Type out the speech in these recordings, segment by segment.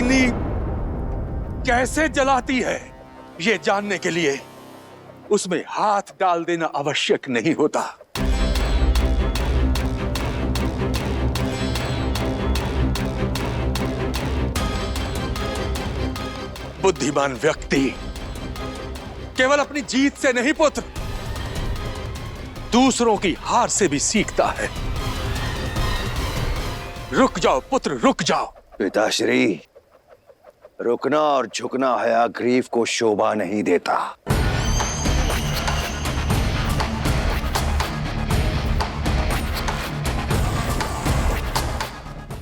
अग्नि कैसे जलाती है, ये जानने के लिए उसमें हाथ डाल देना आवश्यक नहीं होता। बुद्धिमान व्यक्ति केवल अपनी जीत से नहीं पुत्र, दूसरों की हार से भी सीखता है। रुक जाओ पुत्र, रुक जाओ। पिताश्री, रुकना और झुकना हयाग्रीव को शोभा नहीं देता।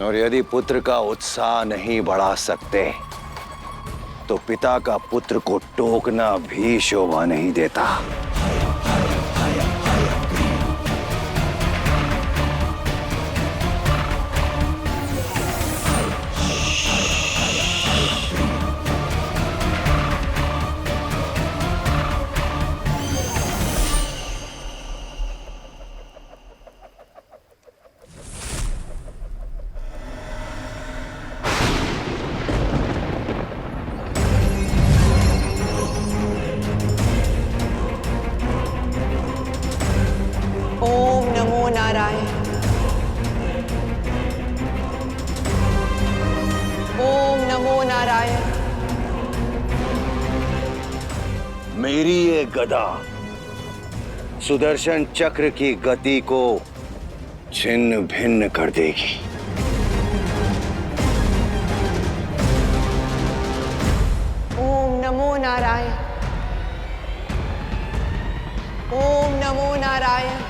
और यदि पुत्र का उत्साह नहीं बढ़ा सकते तो पिता का पुत्र को टोकना भी शोभा नहीं देता। ओम नमो नारायण। ओम नमो नारायण। मेरी ये गदा सुदर्शन चक्र की गति को छिन्न भिन्न कर देगी। ओम नमो नारायण। ओम नमो नारायण।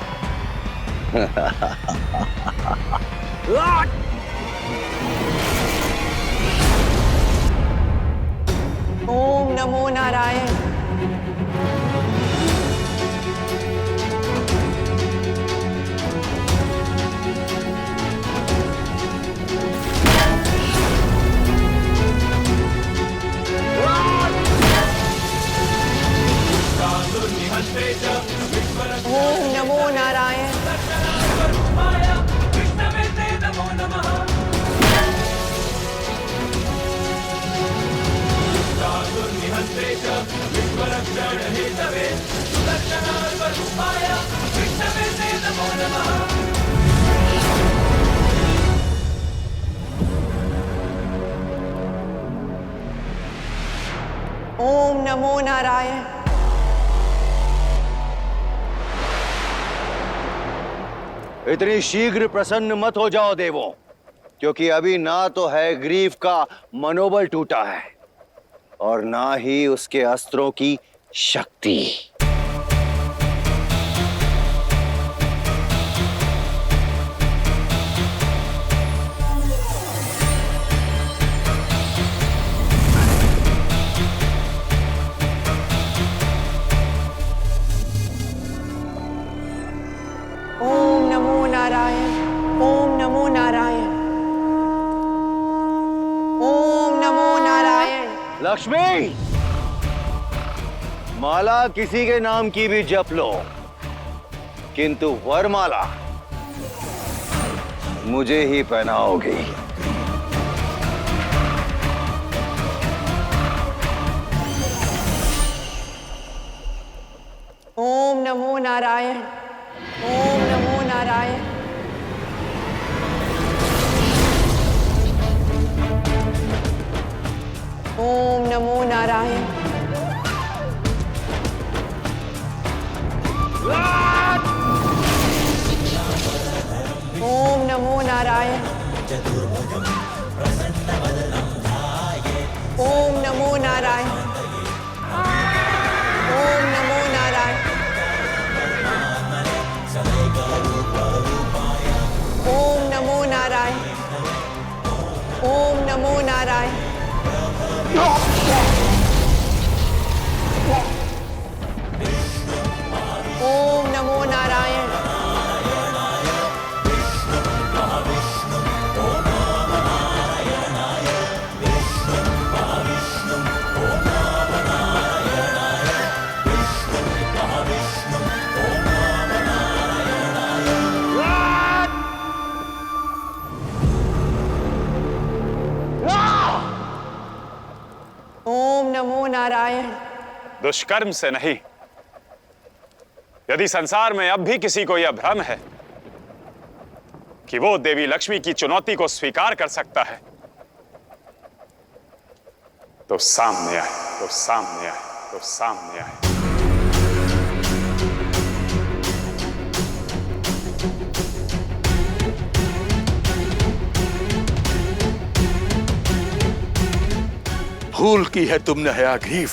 ओम नमो नारायण। ओम नमो नारायण। ओम नमो नारायण। इतनी शीघ्र प्रसन्न मत हो जाओ देवों, क्योंकि अभी ना तो हयग्रीव का मनोबल टूटा है और ना ही उसके अस्त्रों की शक्ति। ओम नमो नारायण। ओम नमो नारायण। ओम नमो नारायण। लक्ष्मी, माला किसी के नाम की भी जप लो, किंतु वरमाला मुझे ही पहनाओगी। ओम नमो नारायण। ओम नमो नारायण। ओम नमो नारायण। ओम नमो नारायण। ओम नमो नारायण। ओम नमो नारायण। ओम नमो नारायण। ओम नमो नारायण। ओम नमो नारायण। नारायण। दुष्कर्म से नहीं। यदि संसार में अब भी किसी को यह भ्रम है कि वो देवी लक्ष्मी की चुनौती को स्वीकार कर सकता है, तो सामने आए, तो सामने आए, तो सामने आए। भूल की है तुमने हयाग्रीव,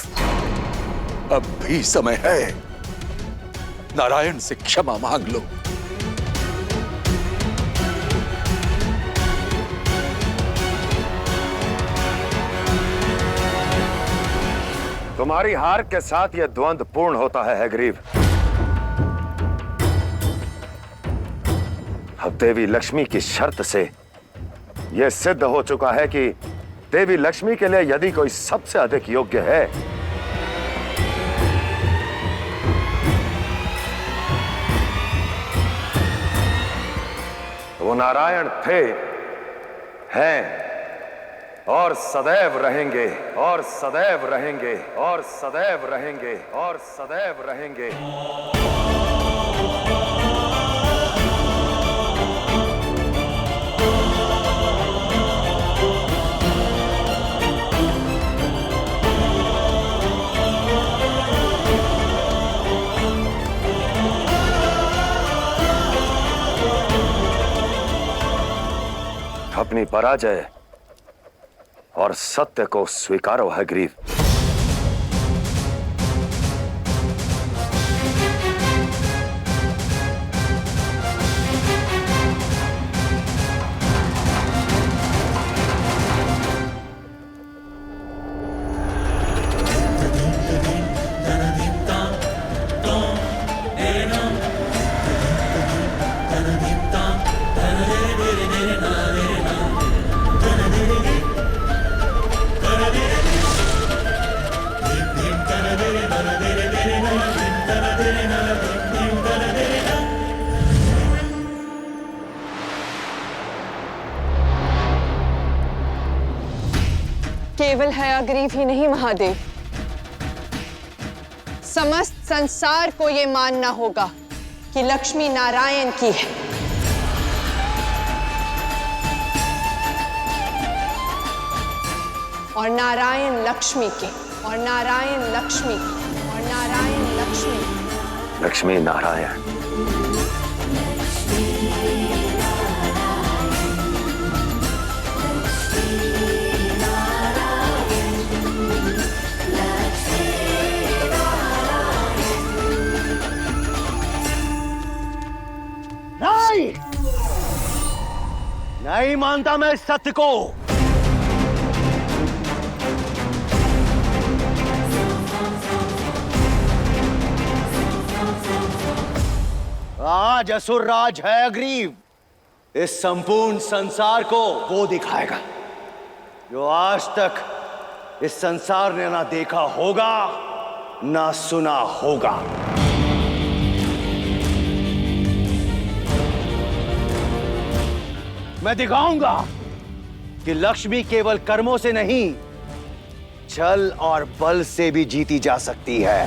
अब भी समय है, नारायण से क्षमा मांग लो। तुम्हारी हार के साथ यह द्वंद्व पूर्ण होता है हयग्रीव। अब देवी लक्ष्मी की शर्त से यह सिद्ध हो चुका है कि देवी लक्ष्मी के लिए यदि कोई सबसे अधिक योग्य है तो वो नारायण थे, हैं और सदैव रहेंगे, और सदैव रहेंगे, और सदैव रहेंगे, और सदैव रहेंगे। अपनी पराजय और सत्य को स्वीकारो हयग्रीव। केवल हयग्रीव ही नहीं महादेव, समस्त संसार को यह मानना होगा कि लक्ष्मी नारायण की है। और नारायण लक्ष्मी के, और नारायण लक्ष्मी के, और नारायण लक्ष्मी के। लक्ष्मी नारायण। नहीं, नहीं मानता मैं इस सत्य को। आज असुरराज हयग्रीव इस संपूर्ण संसार को वो दिखाएगा जो आज तक इस संसार ने ना देखा होगा ना सुना होगा। मैं दिखाऊंगा कि लक्ष्मी केवल कर्मों से नहीं, छल और बल से भी जीती जा सकती है।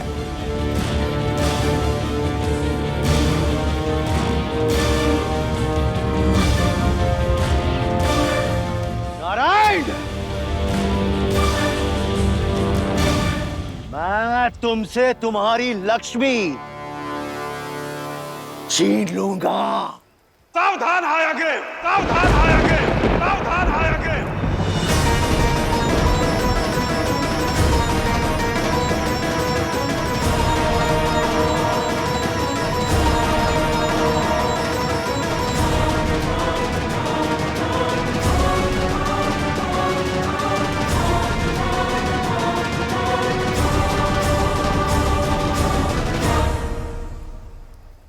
नारायण, मैं तुमसे तुम्हारी लक्ष्मी छीन लूंगा। सावधान हयग्रीव, सावधान हयग्रीव, सावधान हयग्रीव।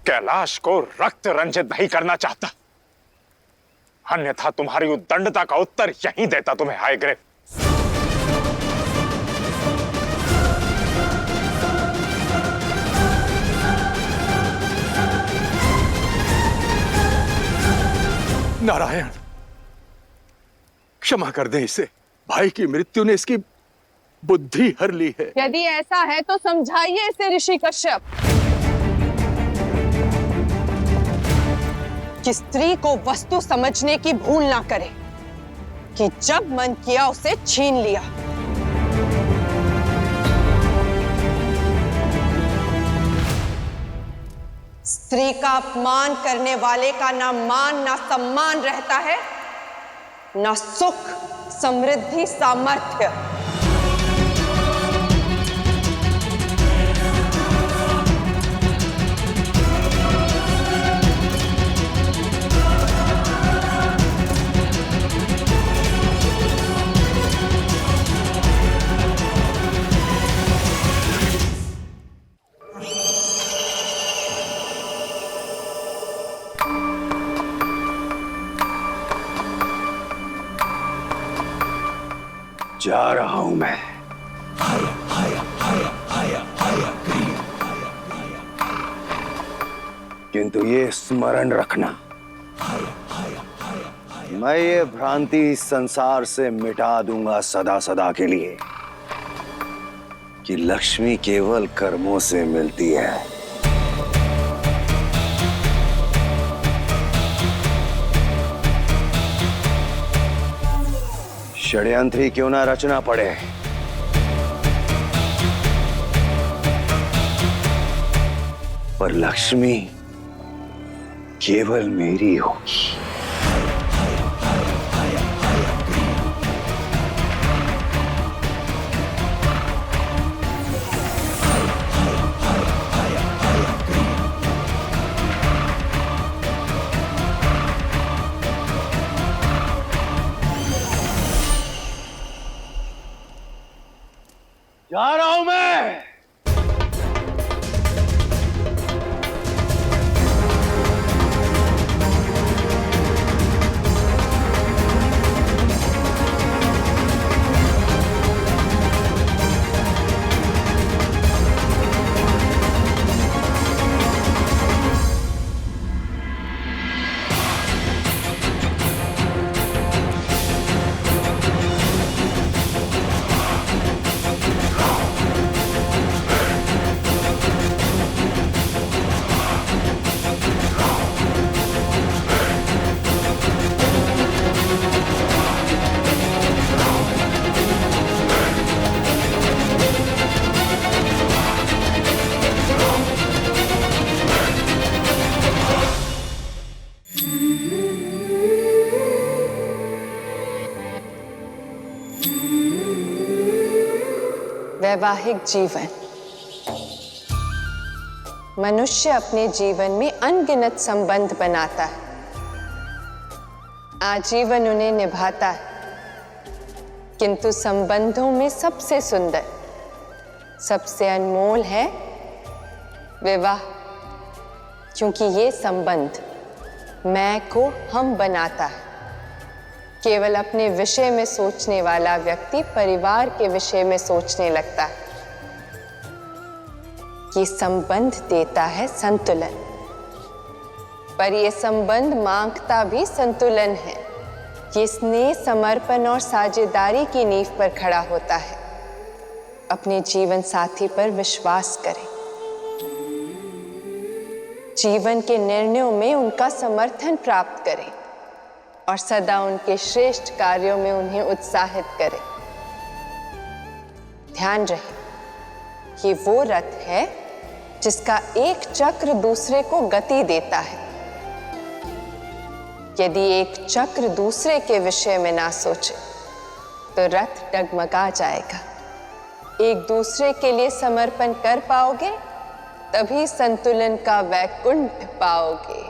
कैलाश को रक्त रंजित नहीं करना चाहता, अन्यथा तुम्हारी उद्दंडता का उत्तर यहीं देता तुम्हें हयग्रीव। नारायण, क्षमा कर दें इसे। भाई की मृत्यु ने इसकी बुद्धि हर ली है। यदि ऐसा है तो समझाइए इसे ऋषि कश्यप कि स्त्री को वस्तु समझने की भूल ना करे, कि जब मन किया उसे छीन लिया। स्त्री का अपमान करने वाले का ना मान ना सम्मान रहता है, ना सुख समृद्धि सामर्थ्य। जा रहा हूं मैं। किंतु ये स्मरण रखना, मैं ये भ्रांति संसार से मिटा दूंगा सदा सदा के लिए कि लक्ष्मी केवल कर्मों से मिलती है। षड्यंत्री क्यों ना रचना पड़े, पर लक्ष्मी केवल मेरी होगी। जा रहा हूं मैं। वैवाहिक जीवन। मनुष्य अपने जीवन में अनगिनत संबंध बनाता है, आजीवन उन्हें निभाता है, किंतु संबंधों में सबसे सुंदर, सबसे अनमोल है विवाह, क्योंकि ये संबंध मैं को हम बनाता है। केवल अपने विषय में सोचने वाला व्यक्ति परिवार के विषय में सोचने लगता है। ये संबंध देता है संतुलन, पर ये संबंध मांगता भी संतुलन है। ये स्नेह, समर्पण और साझेदारी की नींव पर खड़ा होता है। अपने जीवन साथी पर विश्वास करें, जीवन के निर्णयों में उनका समर्थन प्राप्त करें और सदा उनके श्रेष्ठ कार्यों में उन्हें उत्साहित करें। ध्यान रहे, ये वो रथ है जिसका एक चक्र दूसरे को गति देता है। यदि एक चक्र दूसरे के विषय में ना सोचे तो रथ डगमगा जाएगा। एक दूसरे के लिए समर्पण कर पाओगे तभी संतुलन का वैकुंठ पाओगे।